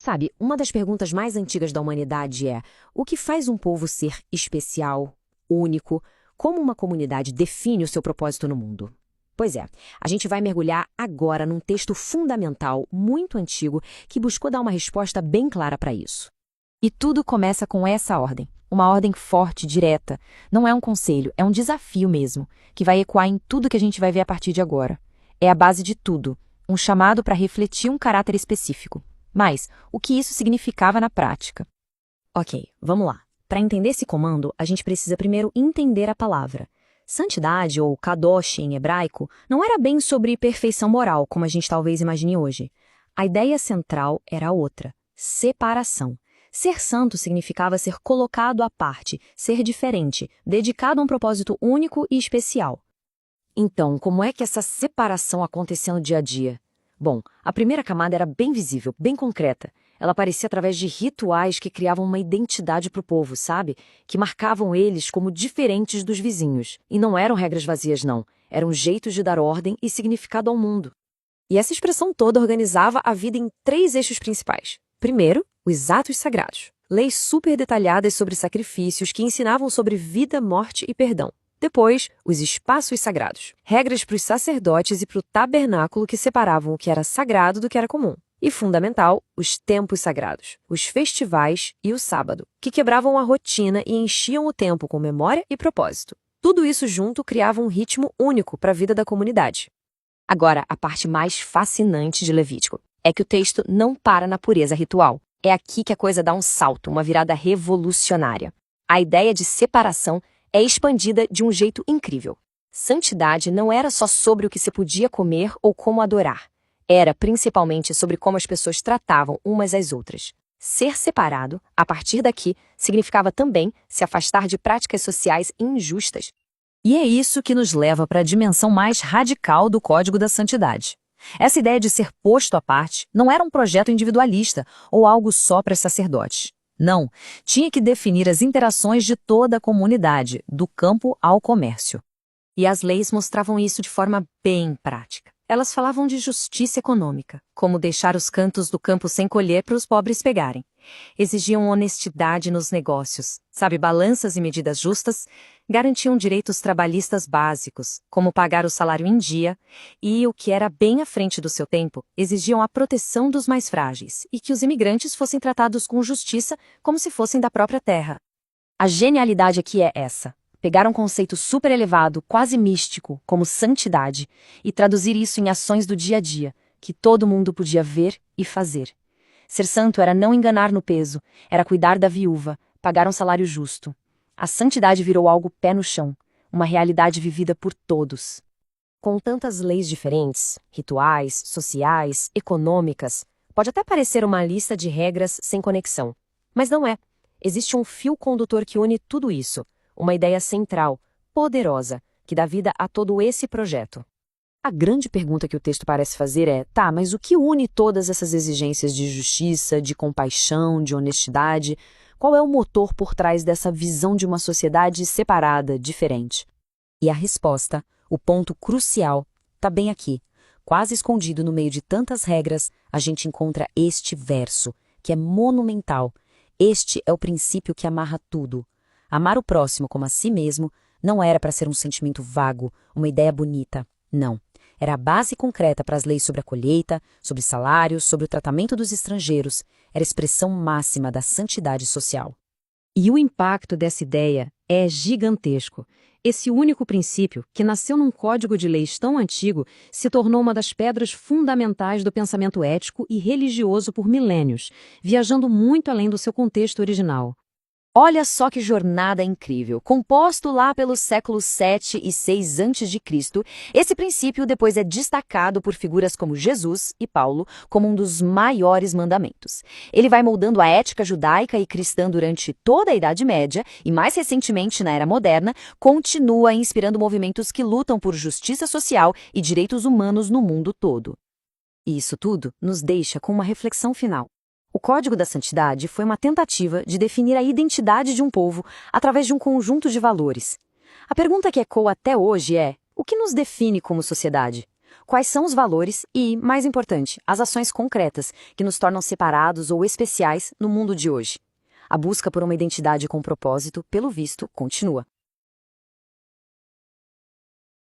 Sabe, uma das perguntas mais antigas da humanidade é: o que faz um povo ser especial, único? Como uma comunidade define o seu propósito no mundo? Pois é, a gente vai mergulhar agora num texto fundamental, muito antigo, que buscou dar uma resposta bem clara para isso. E tudo começa com essa ordem. Uma ordem forte, direta. Não é um conselho, é um desafio mesmo, que vai ecoar em tudo que a gente vai ver a partir de agora. É a base de tudo, um chamado para refletir um caráter específico. Mas, o que isso significava na prática? Ok, vamos lá. Para entender esse comando, a gente precisa primeiro entender a palavra. Santidade, ou kadosh em hebraico, não era bem sobre perfeição moral, como a gente talvez imagine hoje. A ideia central era outra: separação. Ser santo significava ser colocado à parte, ser diferente, dedicado a um propósito único e especial. Então, como é que essa separação acontecia no dia a dia? Bom, a primeira camada era bem visível, bem concreta. Ela aparecia através de rituais que criavam uma identidade para o povo, sabe? Que marcavam eles como diferentes dos vizinhos. E não eram regras vazias, não. Eram jeitos de dar ordem e significado ao mundo. E essa expressão toda organizava a vida em 3 eixos principais. Primeiro, os atos sagrados. Leis super detalhadas sobre sacrifícios que ensinavam sobre vida, morte e perdão. Depois, os espaços sagrados. Regras para os sacerdotes e para o tabernáculo que separavam o que era sagrado do que era comum. E, fundamental, os tempos sagrados, os festivais e o sábado, que quebravam a rotina e enchiam o tempo com memória e propósito. Tudo isso junto criava um ritmo único para a vida da comunidade. Agora, a parte mais fascinante de Levítico é que o texto não para na pureza ritual. É aqui que a coisa dá um salto, uma virada revolucionária. A ideia de separação é expandida de um jeito incrível. Santidade não era só sobre o que se podia comer ou como adorar. Era principalmente sobre como as pessoas tratavam umas às outras. Ser separado, a partir daqui, significava também se afastar de práticas sociais injustas. E é isso que nos leva para a dimensão mais radical do Código da Santidade. Essa ideia de ser posto à parte não era um projeto individualista ou algo só para sacerdotes. Não, tinha que definir as interações de toda a comunidade, do campo ao comércio. E as leis mostravam isso de forma bem prática. Elas falavam de justiça econômica, como deixar os cantos do campo sem colher para os pobres pegarem. Exigiam honestidade nos negócios, sabe, balanças e medidas justas, garantiam direitos trabalhistas básicos, como pagar o salário em dia, e, o que era bem à frente do seu tempo, exigiam a proteção dos mais frágeis e que os imigrantes fossem tratados com justiça como se fossem da própria terra. A genialidade aqui é essa. Pegar um conceito super elevado, quase místico, como santidade, e traduzir isso em ações do dia a dia, que todo mundo podia ver e fazer. Ser santo era não enganar no peso, era cuidar da viúva, pagar um salário justo. A santidade virou algo pé no chão, uma realidade vivida por todos. Com tantas leis diferentes, rituais, sociais, econômicas, pode até parecer uma lista de regras sem conexão. Mas não é. Existe um fio condutor que une tudo isso. Uma ideia central, poderosa, que dá vida a todo esse projeto. A grande pergunta que o texto parece fazer é: tá, mas o que une todas essas exigências de justiça, de compaixão, de honestidade? Qual é o motor por trás dessa visão de uma sociedade separada, diferente? E a resposta, o ponto crucial, está bem aqui. Quase escondido no meio de tantas regras, a gente encontra este verso, que é monumental. Este é o princípio que amarra tudo. Amar o próximo como a si mesmo não era para ser um sentimento vago, uma ideia bonita. Não. Era a base concreta para as leis sobre a colheita, sobre salários, sobre o tratamento dos estrangeiros. Era a expressão máxima da santidade social. E o impacto dessa ideia é gigantesco. Esse único princípio, que nasceu num código de leis tão antigo, se tornou uma das pedras fundamentais do pensamento ético e religioso por milênios, viajando muito além do seu contexto original. Olha só que jornada incrível! Composto lá pelos séculos 7 e 6 a.C., esse princípio depois é destacado por figuras como Jesus e Paulo como um dos maiores mandamentos. Ele vai moldando a ética judaica e cristã durante toda a Idade Média e, mais recentemente, na Era Moderna, continua inspirando movimentos que lutam por justiça social e direitos humanos no mundo todo. E isso tudo nos deixa com uma reflexão final. O Código da Santidade foi uma tentativa de definir a identidade de um povo através de um conjunto de valores. A pergunta que ecoa até hoje é: o que nos define como sociedade? Quais são os valores e, mais importante, as ações concretas que nos tornam separados ou especiais no mundo de hoje? A busca por uma identidade com propósito, pelo visto, continua.